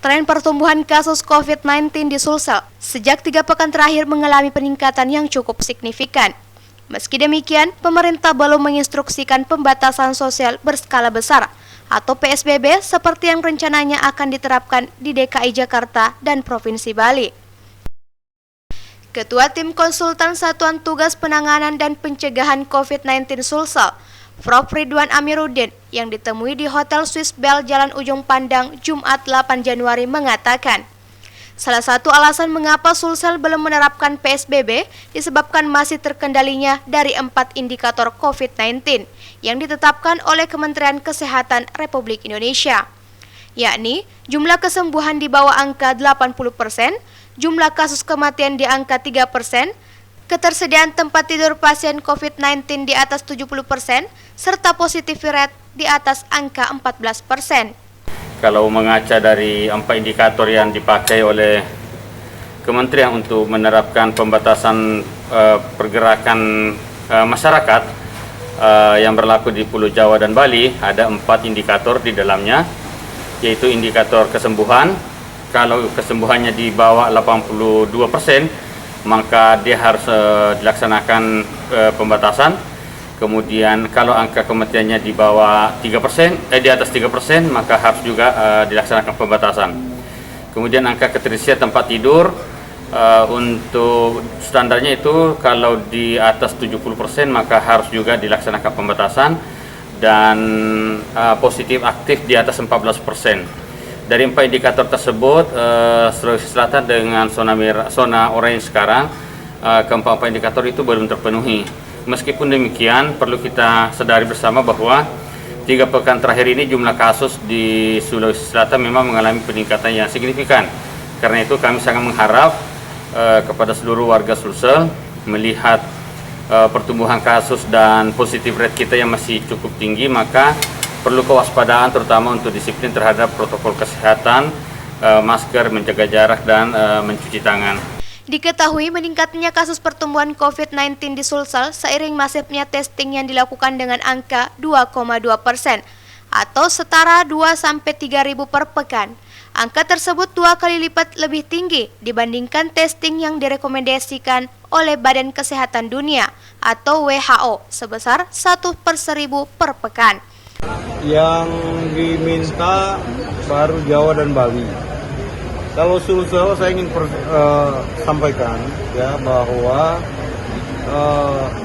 tren pertumbuhan kasus COVID-19 di Sulsel sejak 3 pekan terakhir mengalami peningkatan yang cukup signifikan. Meski demikian, pemerintah belum menginstruksikan pembatasan sosial berskala besar atau PSBB seperti yang rencananya akan diterapkan di DKI Jakarta dan Provinsi Bali. Ketua Tim Konsultan Satuan Tugas Penanganan dan Pencegahan COVID-19 Sulsel, Prof. Ridwan Amiruddin, yang ditemui di Hotel Swiss Bell Jalan Ujung Pandang Jumat 8 Januari mengatakan, salah satu alasan mengapa Sulsel belum menerapkan PSBB disebabkan masih terkendalinya dari 4 indikator COVID-19 yang ditetapkan oleh Kementerian Kesehatan Republik Indonesia, yakni jumlah kesembuhan di bawah angka 80%, jumlah kasus kematian di angka 3%, ketersediaan tempat tidur pasien COVID-19 di atas 70%, serta positivity rate di atas angka 14%. Kalau mengaca dari 4 indikator yang dipakai oleh Kementerian untuk menerapkan pembatasan pergerakan masyarakat yang berlaku di Pulau Jawa dan Bali, ada 4 indikator di dalamnya, yaitu indikator kesembuhan. Kalau kesembuhannya di bawah 82%, maka dia harus dilaksanakan pembatasan. Kemudian kalau angka kematiannya di bawah 3%, di atas 3%, maka harus juga dilaksanakan pembatasan. Kemudian angka keterisian tempat tidur untuk standarnya itu kalau di atas 70%, maka harus juga dilaksanakan pembatasan, dan positif aktif di atas 14%. Dari 4 indikator tersebut, Sulawesi Selatan dengan zona orange sekarang, keempat indikator itu belum terpenuhi. Meskipun demikian, perlu kita sadari bersama bahwa 3 pekan terakhir ini jumlah kasus di Sulawesi Selatan memang mengalami peningkatan yang signifikan. Karena itu kami sangat mengharap kepada seluruh warga Sulsel melihat pertumbuhan kasus dan positif rate kita yang masih cukup tinggi, maka perlu kewaspadaan terutama untuk disiplin terhadap protokol kesehatan, masker, menjaga jarak, dan mencuci tangan. Diketahui meningkatnya kasus pertumbuhan COVID-19 di Sulsel seiring masifnya testing yang dilakukan dengan angka 2,2% atau setara 2-3 ribu per pekan. Angka tersebut 2 kali lipat lebih tinggi dibandingkan testing yang direkomendasikan oleh Badan Kesehatan Dunia atau WHO sebesar 1/1000 per pekan. Yang diminta baru Jawa dan Bali. Kalau Sulsel, saya ingin sampaikan ya bahwa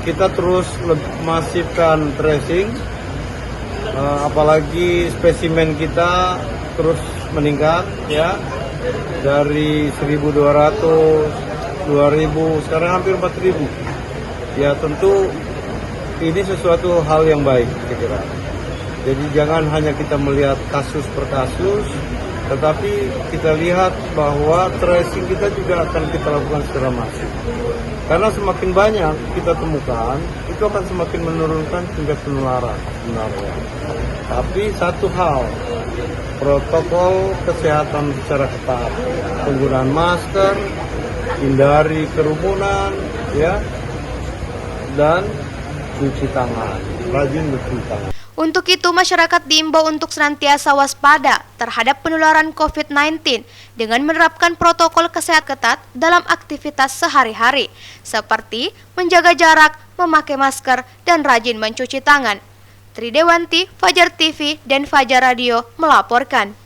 kita terus masifkan tracing, apalagi spesimen kita terus meningkat ya, dari 1.200, 2.000, sekarang hampir 4.000. Ya tentu ini sesuatu hal yang baik, saya kira. Jadi jangan hanya kita melihat kasus per kasus, tetapi kita lihat bahwa tracing kita juga akan kita lakukan secara masif. Karena semakin banyak kita temukan, itu akan semakin menurunkan tingkat penularan sebenarnya. Tapi satu hal, protokol kesehatan secara ketat, penggunaan masker, hindari kerumunan, ya, dan cuci tangan, rajin mencuci tangan. Untuk itu, masyarakat diimbau untuk senantiasa waspada terhadap penularan COVID-19 dengan menerapkan protokol kesehatan ketat dalam aktivitas sehari-hari, seperti menjaga jarak, memakai masker, dan rajin mencuci tangan. Tridewanti, Fajar TV, dan Fajar Radio melaporkan.